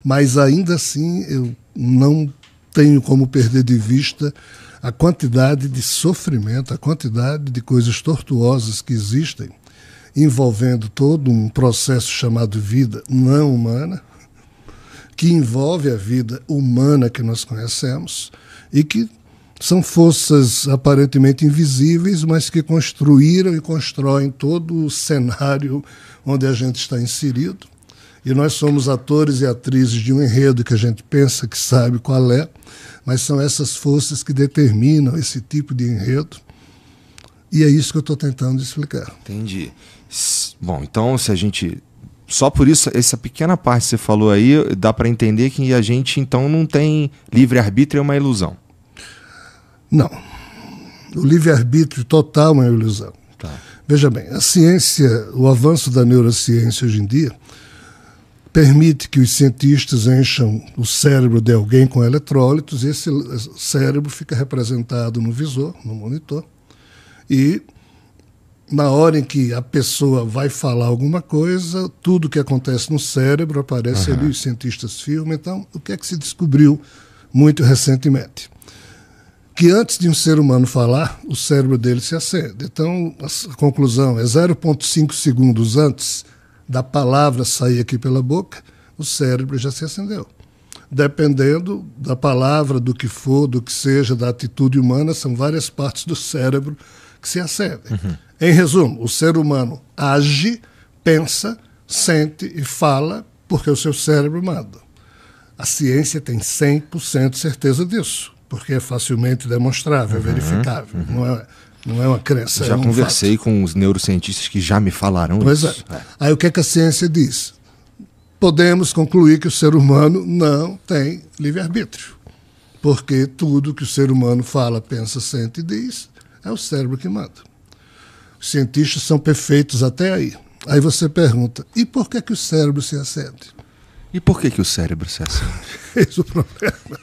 Mas ainda assim eu não tenho como perder de vista a quantidade de sofrimento, a quantidade de coisas tortuosas que existem, envolvendo todo um processo chamado vida não humana, que envolve a vida humana que nós conhecemos e que são forças aparentemente invisíveis, mas que construíram e constroem todo o cenário onde a gente está inserido. E nós somos atores e atrizes de um enredo que a gente pensa que sabe qual é, mas são essas forças que determinam esse tipo de enredo. E é isso que eu estou tentando explicar. Entendi. Bom, então se a gente... Só por isso, essa pequena parte que você falou aí, dá para entender que a gente então não tem livre-arbítrio, é uma ilusão. Não. O livre-arbítrio total é uma ilusão. Tá. Veja bem, a ciência, o avanço da neurociência hoje em dia permite que os cientistas encham o cérebro de alguém com eletrólitos e esse cérebro fica representado no visor, no monitor, e na hora em que a pessoa vai falar alguma coisa, tudo que acontece no cérebro aparece ali, os cientistas filmam. Então, o que é que se descobriu muito recentemente? Que antes de um ser humano falar, o cérebro dele se acende. Então, a conclusão é 0,5 segundos antes da palavra sair aqui pela boca, o cérebro já se acendeu. Dependendo da palavra, do que for, do que seja, da atitude humana, são várias partes do cérebro que se acendem. Em resumo, o ser humano age, pensa, sente e fala porque o seu cérebro manda. A ciência tem 100% certeza disso, porque é facilmente demonstrável, verificável. Não é uma crença. Já conversei com os neurocientistas que já me falaram pois isso. É. Aí o que é que a ciência diz? Podemos concluir que o ser humano não tem livre-arbítrio, porque tudo que o ser humano fala, pensa, sente e diz é o cérebro que manda. Os cientistas são perfeitos até aí. Aí você pergunta, e por que o cérebro se acende? E por que o cérebro se acende? Esse é o problema.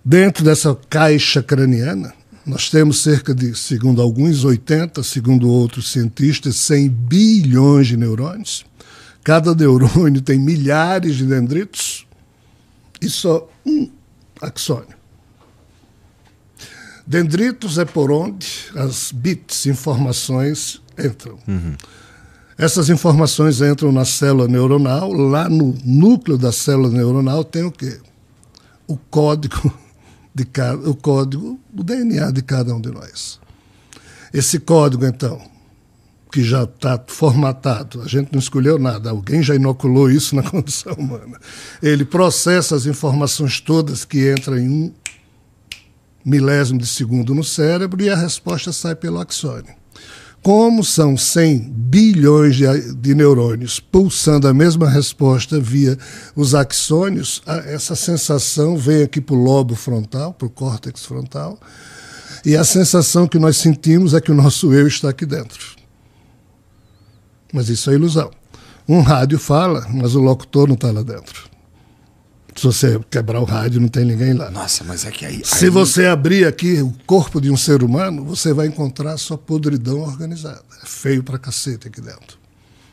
Dentro dessa caixa craniana, nós temos cerca de, segundo alguns, 80, segundo outros cientistas, 100 bilhões de neurônios. Cada neurônio tem milhares de dendritos e só um axônio. Dendritos é por onde as bits, informações, entram. Essas informações entram na célula neuronal. Lá no núcleo da célula neuronal tem o quê? O código o DNA de cada um de nós. Esse código, então, que já está formatado, a gente não escolheu nada, alguém já inoculou isso na condição humana. Ele processa as informações todas que entram em um milésimo de segundo no cérebro e a resposta sai pelo axônio. Como são 100 bilhões de neurônios pulsando a mesma resposta via os axônios, essa sensação vem aqui para o lobo frontal, para o córtex frontal, e a sensação que nós sentimos é que o nosso eu está aqui dentro. Mas isso é ilusão. Um rádio fala, mas o locutor não está lá dentro. Se você quebrar o rádio, não tem ninguém lá. Nossa, mas é que aí... Se você abrir aqui o corpo de um ser humano, você vai encontrar sua podridão organizada. É feio pra cacete aqui dentro.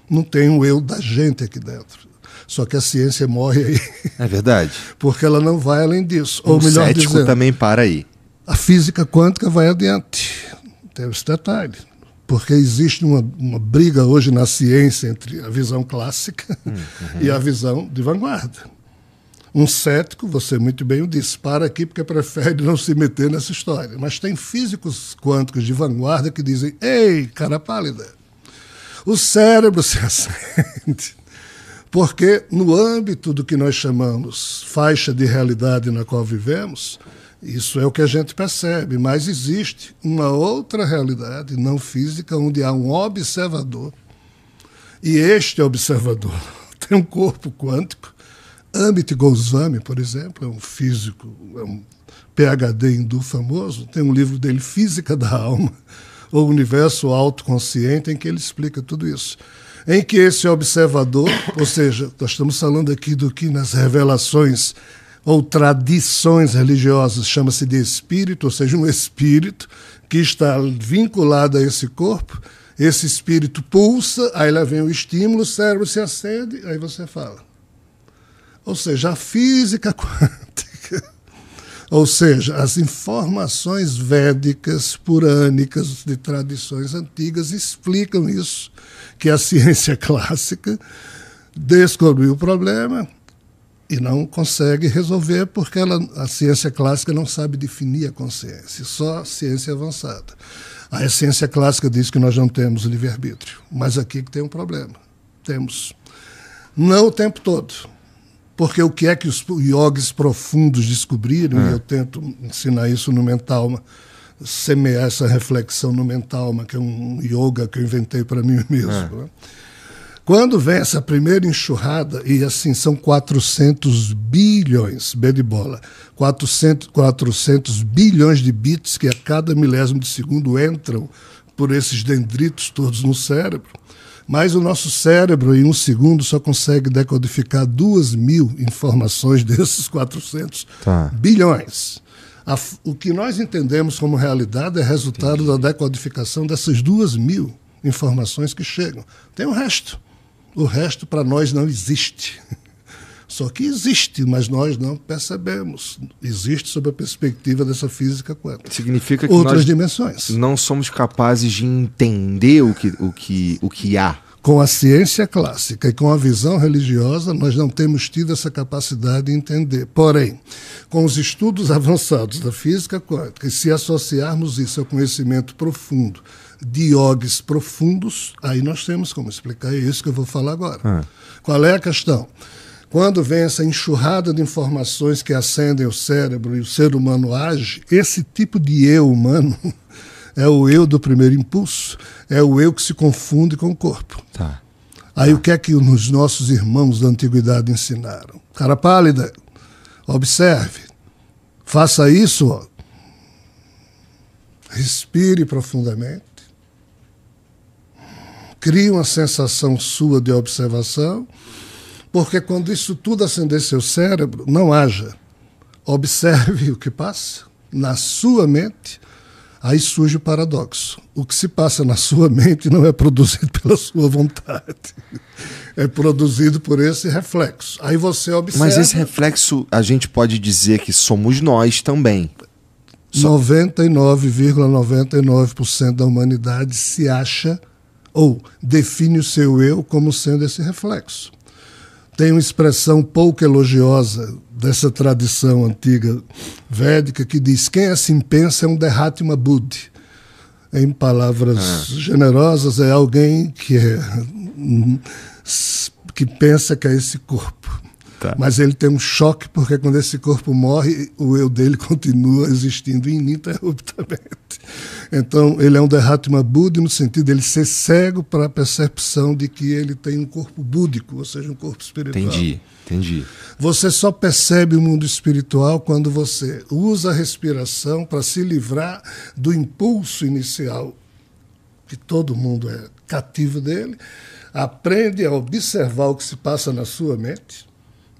Não tem um eu da gente aqui dentro. Só que a ciência morre aí. É verdade. Porque ela não vai além disso. Ou melhor cético dizendo, também para aí. A física quântica vai adiante. Tem esse detalhe. Porque existe uma briga hoje na ciência entre a visão clássica e a visão de vanguarda. Um cético, você muito bem o disse, para aqui porque prefere não se meter nessa história. Mas tem físicos quânticos de vanguarda que dizem, ei, cara pálida, o cérebro se acende. Porque no âmbito do que nós chamamos faixa de realidade na qual vivemos, isso é o que a gente percebe, mas existe uma outra realidade não física onde há um observador e este observador tem um corpo quântico. Amit Goswami, por exemplo, é um físico, é um PhD hindu famoso, tem um livro dele, Física da Alma, ou Universo Autoconsciente, em que ele explica tudo isso. Em que esse observador, ou seja, nós estamos falando aqui do que nas revelações ou tradições religiosas chama-se de espírito, ou seja, um espírito que está vinculado a esse corpo, esse espírito pulsa, aí lá vem o estímulo, o cérebro se acende, aí você fala. Ou seja, a física quântica, ou seja, as informações védicas, purânicas, de tradições antigas, explicam isso, que a ciência clássica descobriu o problema e não consegue resolver porque a ciência clássica não sabe definir a consciência, só a ciência avançada. A ciência clássica diz que nós não temos livre-arbítrio, mas aqui que tem um problema. Temos. Não o tempo todo. Porque o que é que os yogis profundos descobriram, e eu tento ensinar isso no Mentalma, semear essa reflexão no Mentalma, que é um yoga que eu inventei para mim mesmo. Né? Quando vem essa primeira enxurrada, e assim são 400 bilhões, B de bola, 400 bilhões de bits que a cada milésimo de segundo entram por esses dendritos todos no cérebro, mas o nosso cérebro, em um segundo, só consegue decodificar 2.000 informações desses 400 bilhões. O que nós entendemos como realidade é resultado da decodificação dessas 2.000 informações que chegam. Tem o resto. O resto para nós não existe. Só que existe, mas nós não percebemos. Existe sob a perspectiva dessa física quântica. Significa que outras nós dimensões. Não somos capazes de entender o que há. Com a ciência clássica e com a visão religiosa, nós não temos tido essa capacidade de entender. Porém, com os estudos avançados da física quântica, e se associarmos isso ao conhecimento profundo de yogis profundos, aí nós temos como explicar isso que eu vou falar agora. Qual é a questão? Quando vem essa enxurrada de informações que acendem o cérebro e o ser humano age, esse tipo de eu humano é o eu do primeiro impulso, é o eu que se confunde com o corpo. Aí o que é que os nossos irmãos da antiguidade ensinaram? Cara pálida, observe, faça isso, ó. Respire profundamente, crie uma sensação sua de observação, porque quando isso tudo acender seu cérebro, não haja. Observe o que passa na sua mente, aí surge o paradoxo. O que se passa na sua mente não é produzido pela sua vontade, é produzido por esse reflexo. Aí você observa... Mas esse reflexo, a gente pode dizer que somos nós também. 99,99% da humanidade se acha ou define o seu eu como sendo esse reflexo. Tem uma expressão pouco elogiosa dessa tradição antiga védica que diz: quem assim pensa é um Derhatma Buddhi. Em palavras generosas, é alguém que pensa que é esse corpo. Mas ele tem um choque porque quando esse corpo morre, o eu dele continua existindo ininterruptamente. Então, ele é um Derhatma Buddhi no sentido de ele ser cego para a percepção de que ele tem um corpo búdico, ou seja, um corpo espiritual. Entendi. Você só percebe o mundo espiritual quando você usa a respiração para se livrar do impulso inicial, que todo mundo é cativo dele, aprende a observar o que se passa na sua mente.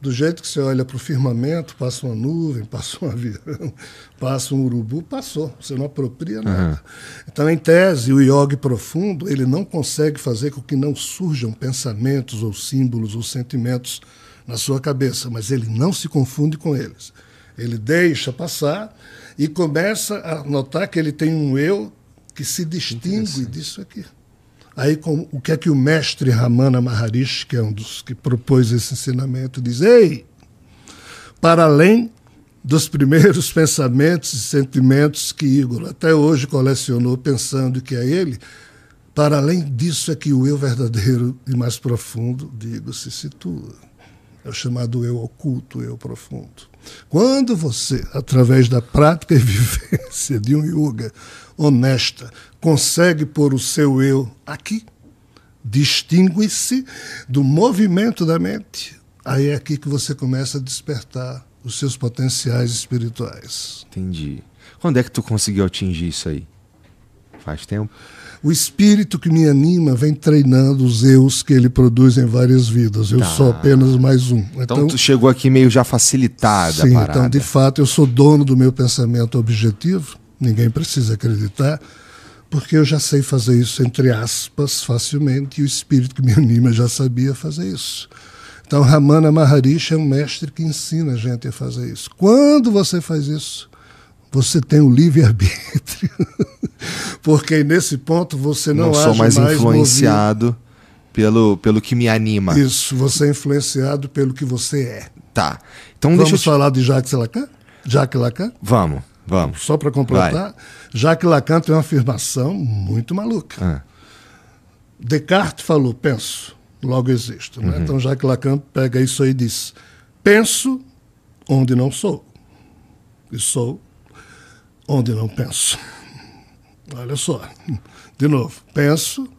Do jeito que você olha para o firmamento, passa uma nuvem, passa um avião, passa um urubu, passou, você não apropria nada. Então, em tese, o yogi profundo, ele não consegue fazer com que não surjam pensamentos ou símbolos ou sentimentos na sua cabeça, mas ele não se confunde com eles. Ele deixa passar e começa a notar que ele tem um eu que se distingue disso aqui. Aí, o que é que o mestre Ramana Maharishi, que é um dos que propôs esse ensinamento, diz: ei, para além dos primeiros pensamentos e sentimentos que Igor até hoje colecionou pensando que é ele, para além disso é que o eu verdadeiro e mais profundo de Igor se situa. É o chamado eu oculto, eu profundo. Quando você, através da prática e vivência de um yoga honesta, consegue pôr o seu eu aqui, distingue-se do movimento da mente, aí é aqui que você começa a despertar os seus potenciais espirituais. Entendi. Quando é que tu conseguiu atingir isso aí? Faz tempo? O espírito que me anima vem treinando os eus que ele produz em várias vidas. Eu sou apenas mais um. Então tu chegou aqui meio já facilitada sim, a parada. Então, de fato, eu sou dono do meu pensamento objetivo. Ninguém precisa acreditar, porque eu já sei fazer isso, entre aspas, facilmente, e o espírito que me anima já sabia fazer isso. Então, Ramana Maharishi é um mestre que ensina a gente a fazer isso. Quando você faz isso, você tem o livre-arbítrio. Porque nesse ponto você não sou mais influenciado movido. pelo que me anima. Isso, você é influenciado pelo que você é. Tá. Então Vamos falar de Jacques Lacan? Jacques Lacan? Vamos. Só para completar, Jacques Lacan tem uma afirmação muito maluca. Descartes falou, penso, logo existo. Né? Então Jacques Lacan pega isso aí e diz, penso onde não sou. E sou onde não penso. Olha só, de novo, penso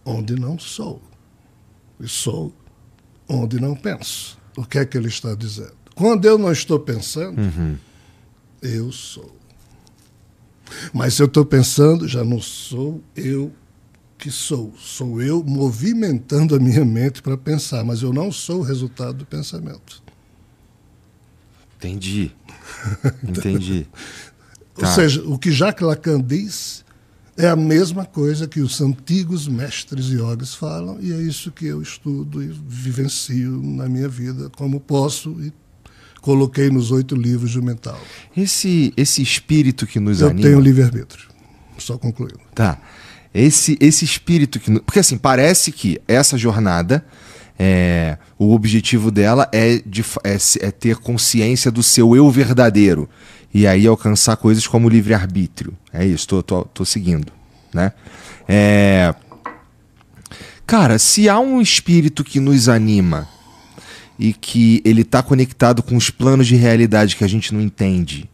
onde não sou. E sou onde não penso. O que é que ele está dizendo? Quando eu não estou pensando, eu sou. Mas se eu estou pensando, já não sou eu que sou. Sou eu movimentando a minha mente para pensar, mas eu não sou o resultado do pensamento. Entendi. Ou seja, o que Jacques Lacan diz é a mesma coisa que os antigos mestres yogis falam, e é isso que eu estudo e vivencio na minha vida, como posso, e coloquei nos 8 livros de mental. Esse espírito que nos anima... Eu tenho livre-arbítrio, só concluindo. Tá. Esse espírito que... Porque assim, parece que essa jornada, o objetivo dela é ter consciência do seu eu verdadeiro. E aí alcançar coisas como o livre-arbítrio. É isso, tô seguindo. Né? Cara, se há um espírito que nos anima e que ele está conectado com os planos de realidade que a gente não entende,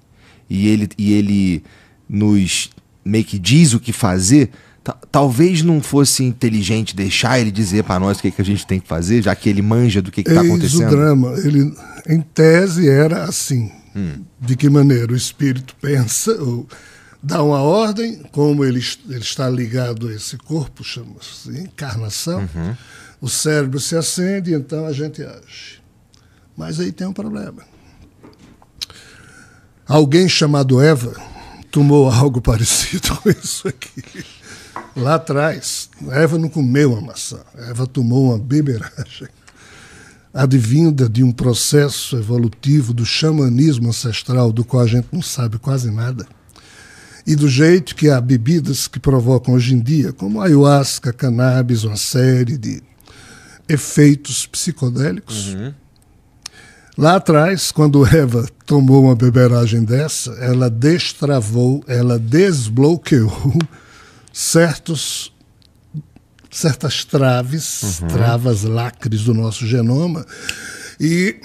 e ele nos meio que diz o que fazer, talvez não fosse inteligente deixar ele dizer para nós o que a gente tem que fazer, já que ele manja do que está acontecendo? O drama, ele, em tese, era assim. De que maneira o espírito pensa, ou dá uma ordem, como ele está ligado a esse corpo, chama-se encarnação, o cérebro se acende e então a gente age. Mas aí tem um problema. Alguém chamado Eva tomou algo parecido com isso aqui. Lá atrás, Eva não comeu a maçã, Eva tomou uma beberagem advinda de um processo evolutivo do xamanismo ancestral, do qual a gente não sabe quase nada, e do jeito que há bebidas que provocam hoje em dia, como ayahuasca, cannabis, uma série de efeitos psicodélicos. Lá atrás, quando Eva tomou uma beberagem dessa, ela destravou, ela desbloqueou certas travas, lacres do nosso genoma, e